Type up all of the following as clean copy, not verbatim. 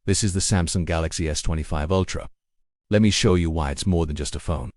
This is the Samsung Galaxy S25 Ultra. Let me show you why it's more than just a phone.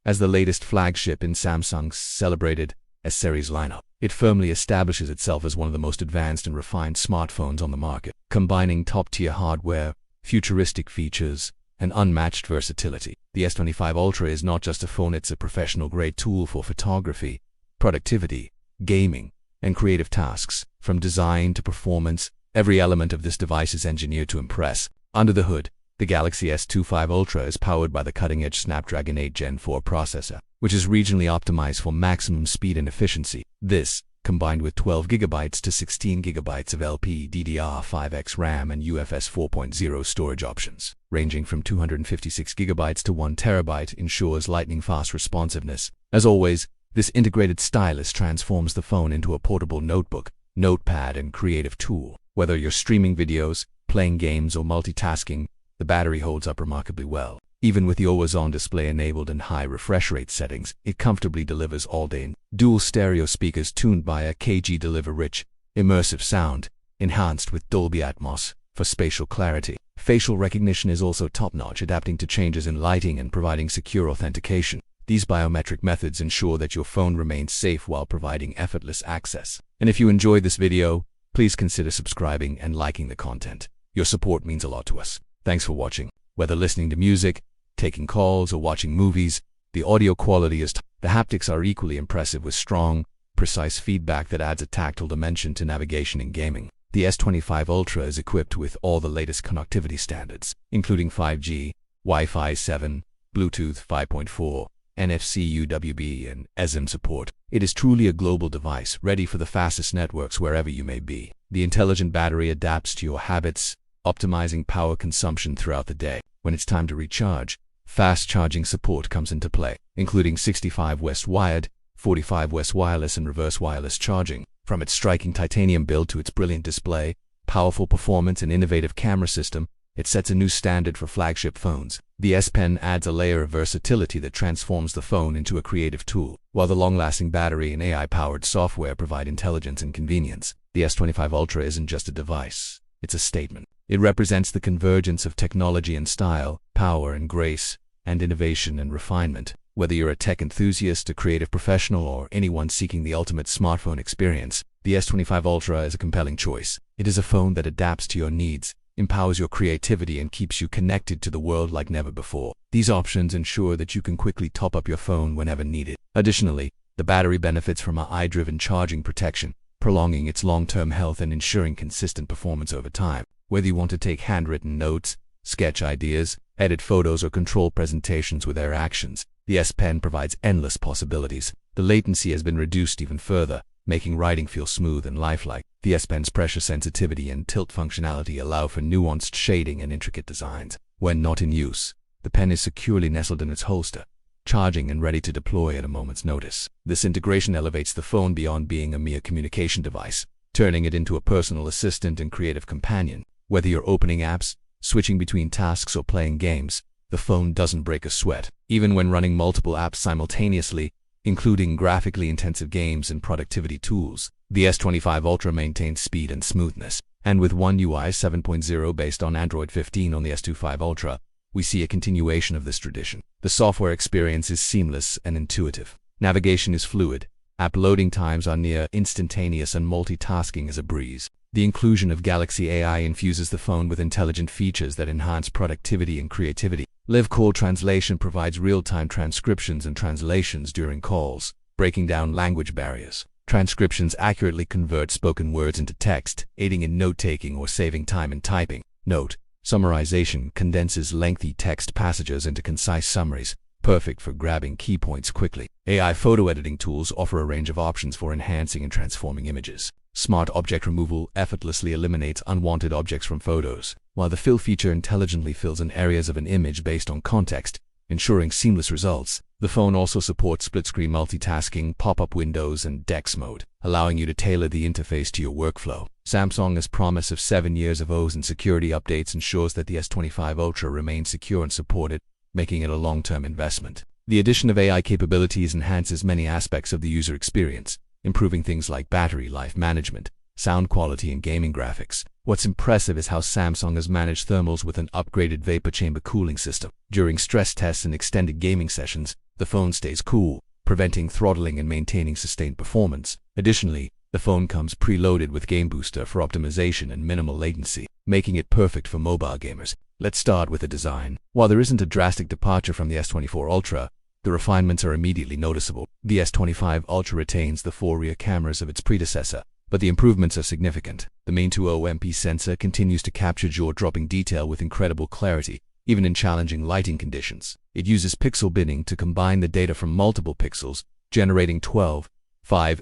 As the latest flagship in Samsung's celebrated S-series lineup, it firmly establishes itself as one of the most advanced and refined smartphones on the market, combining top-tier hardware, futuristic features, and unmatched versatility. The S25 Ultra is not just a phone, it's a professional-grade tool for photography, productivity, gaming, and creative tasks. From design to performance, every element of this device is engineered to impress. Under the hood, the Galaxy S25 Ultra is powered by the cutting-edge Snapdragon 8 Gen 4 processor, which is regionally optimized for maximum speed and efficiency. This, combined with 12GB to 16GB of LPDDR5X RAM and UFS 4.0 storage options, ranging from 256GB to 1TB, ensures lightning-fast responsiveness. As always, this integrated stylus transforms the phone into a portable notebook, notepad, and creative tool. Whether you're streaming videos, playing games, or multitasking, the battery holds up remarkably well. Even with the always-on display enabled and high refresh rate settings, it comfortably delivers all day. Dual stereo speakers tuned by a KG deliver rich, immersive sound, enhanced with Dolby Atmos for spatial clarity. Facial recognition is also top-notch, adapting to changes in lighting and providing secure authentication. These biometric methods ensure that your phone remains safe while providing effortless access. And if you enjoyed this video, please consider subscribing and liking the content. Your support means a lot to us. Thanks for watching. Whether listening to music, taking calls, or watching movies, the audio quality is top. The haptics are equally impressive with strong, precise feedback that adds a tactile dimension to navigation and gaming. The S25 Ultra is equipped with all the latest connectivity standards, including 5G, Wi-Fi 7, Bluetooth 5.4, NFC UWB, and eSIM support. It is truly a global device, ready for the fastest networks wherever you may be. The intelligent battery adapts to your habits, optimizing power consumption throughout the day. When it's time to recharge, fast charging support comes into play, including 65W wired, 45W wireless, and reverse wireless charging. From its striking titanium build to its brilliant display, powerful performance, and innovative camera system, it sets a new standard for flagship phones. The S Pen adds a layer of versatility that transforms the phone into a creative tool, while the long-lasting battery and AI-powered software provide intelligence and convenience. The S25 Ultra isn't just a device, it's a statement. It represents the convergence of technology and style, power and grace, and innovation and refinement. Whether you're a tech enthusiast, a creative professional, or anyone seeking the ultimate smartphone experience, the S25 Ultra is a compelling choice. It is a phone that adapts to your needs, empowers your creativity, and keeps you connected to the world like never before. These options ensure that you can quickly top up your phone whenever needed. Additionally, the battery benefits from AI-driven charging protection, prolonging its long-term health and ensuring consistent performance over time. Whether you want to take handwritten notes, sketch ideas, edit photos, or control presentations with Air Actions, the S Pen provides endless possibilities. The latency has been reduced even further, making writing feel smooth and lifelike. The S Pen's pressure sensitivity and tilt functionality allow for nuanced shading and intricate designs. When not in use, the pen is securely nestled in its holster, charging and ready to deploy at a moment's notice. This integration elevates the phone beyond being a mere communication device, turning it into a personal assistant and creative companion. Whether you're opening apps, switching between tasks, or playing games, the phone doesn't break a sweat. Even when running multiple apps simultaneously, including graphically intensive games and productivity tools, the S25 Ultra maintains speed and smoothness. And with One UI 7.0 based on Android 15 on the S25 Ultra, we see a continuation of this tradition. The software experience is seamless and intuitive. Navigation is fluid, app loading times are near instantaneous, and multitasking is a breeze. The inclusion of Galaxy AI infuses the phone with intelligent features that enhance productivity and creativity. Live Call Translation provides real-time transcriptions and translations during calls, breaking down language barriers. Transcriptions accurately convert spoken words into text, aiding in note-taking or saving time in typing. Note: summarization condenses lengthy text passages into concise summaries, perfect for grabbing key points quickly. AI photo editing tools offer a range of options for enhancing and transforming images. Smart Object Removal effortlessly eliminates unwanted objects from photos, while the Fill feature intelligently fills in areas of an image based on context, ensuring seamless results. The phone also supports split-screen multitasking, pop-up windows, and DeX mode, allowing you to tailor the interface to your workflow. Samsung's promise of 7 years of OS and security updates ensures that the S25 Ultra remains secure and supported, making it a long-term investment. The addition of AI capabilities enhances many aspects of the user experience, improving things like battery life management, sound quality, and gaming graphics. What's impressive is how Samsung has managed thermals with an upgraded vapor chamber cooling system. During stress tests and extended gaming sessions, the phone stays cool, preventing throttling and maintaining sustained performance. Additionally, the phone comes preloaded with Game Booster for optimization and minimal latency, making it perfect for mobile gamers. Let's start with the design. While there isn't a drastic departure from the S24 Ultra, the refinements are immediately noticeable. The S25 Ultra retains the 4 rear cameras of its predecessor, but the improvements are significant. The main 2.0 MP sensor continues to capture jaw-dropping detail with incredible clarity, even in challenging lighting conditions. It uses pixel binning to combine the data from multiple pixels, generating 12.5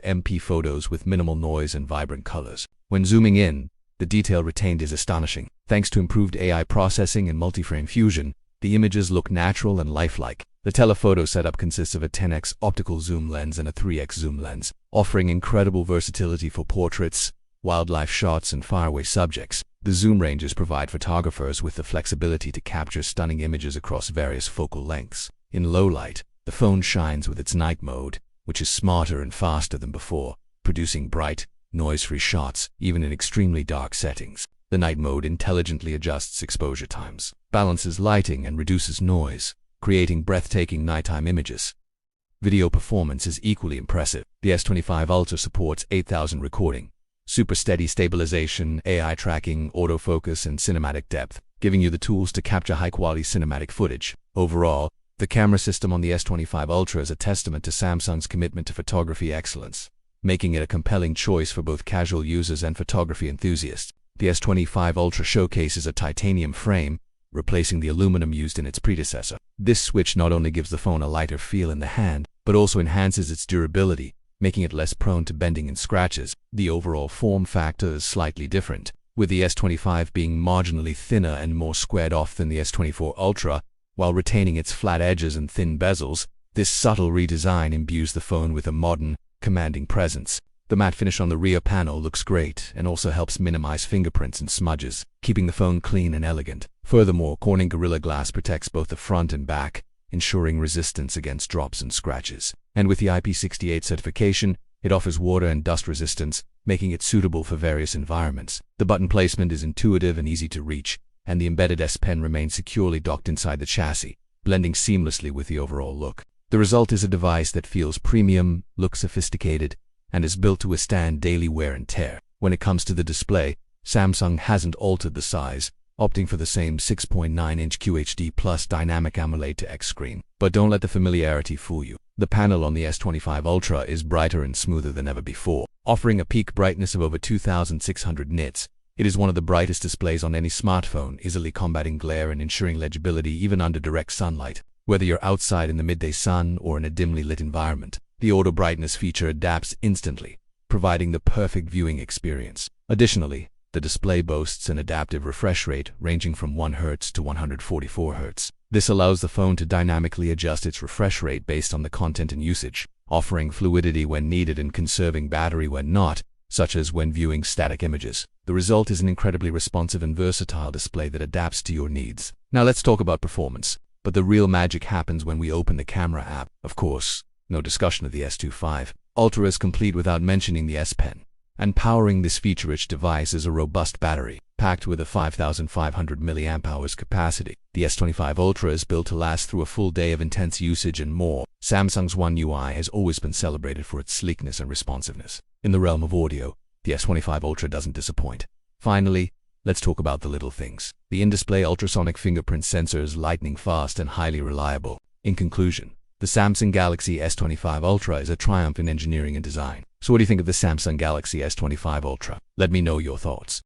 MP photos with minimal noise and vibrant colors. When zooming in, the detail retained is astonishing. Thanks to improved AI processing and multi-frame fusion, the images look natural and lifelike. The telephoto setup consists of a 10x optical zoom lens and a 3x zoom lens, offering incredible versatility for portraits, wildlife shots, and faraway subjects. The zoom ranges provide photographers with the flexibility to capture stunning images across various focal lengths. In low light, the phone shines with its night mode, which is smarter and faster than before, producing bright, noise-free shots even in extremely dark settings. The night mode intelligently adjusts exposure times, balances lighting, and reduces noise, creating breathtaking nighttime images. Video performance is equally impressive. The S25 Ultra supports 8000 recording, super steady stabilization, AI tracking, autofocus, and cinematic depth, giving you the tools to capture high-quality cinematic footage. Overall, the camera system on the S25 Ultra is a testament to Samsung's commitment to photography excellence, making it a compelling choice for both casual users and photography enthusiasts. The S25 Ultra showcases a titanium frame, replacing the aluminum used in its predecessor. This switch not only gives the phone a lighter feel in the hand, but also enhances its durability, making it less prone to bending and scratches. The overall form factor is slightly different, with the S25 being marginally thinner and more squared off than the S24 Ultra, while retaining its flat edges and thin bezels. This subtle redesign imbues the phone with a modern, commanding presence. The matte finish on the rear panel looks great and also helps minimize fingerprints and smudges, keeping the phone clean and elegant. Furthermore, Corning Gorilla Glass protects both the front and back, ensuring resistance against drops and scratches. And with the IP68 certification, it offers water and dust resistance, making it suitable for various environments. The button placement is intuitive and easy to reach, and the embedded S Pen remains securely docked inside the chassis, blending seamlessly with the overall look. The result is a device that feels premium, looks sophisticated, and is built to withstand daily wear and tear. When it comes to the display, Samsung hasn't altered the size, opting for the same 6.9-inch QHD Plus Dynamic AMOLED to X screen. But don't let the familiarity fool you. The panel on the S25 Ultra is brighter and smoother than ever before, offering a peak brightness of over 2600 nits. It is one of the brightest displays on any smartphone, easily combating glare and ensuring legibility even under direct sunlight. Whether you're outside in the midday sun or in a dimly lit environment, the auto brightness feature adapts instantly, providing the perfect viewing experience. Additionally, the display boasts an adaptive refresh rate ranging from 1 Hz to 144 Hz. This allows the phone to dynamically adjust its refresh rate based on the content and usage, offering fluidity when needed and conserving battery when not, such as when viewing static images. The result is an incredibly responsive and versatile display that adapts to your needs. Now let's talk about performance. But the real magic happens when we open the camera app. Of course, no discussion of the S25 Ultra is complete without mentioning the S Pen. And powering this feature-rich device is a robust battery, packed with a 5,500 mAh capacity. The S25 Ultra is built to last through a full day of intense usage and more. Samsung's One UI has always been celebrated for its sleekness and responsiveness. In the realm of audio, the S25 Ultra doesn't disappoint. Finally, let's talk about the little things. The in-display ultrasonic fingerprint sensor is lightning fast and highly reliable. In conclusion, the Samsung Galaxy S25 Ultra is a triumph in engineering and design. So what do you think of the Samsung Galaxy S25 Ultra? Let me know your thoughts.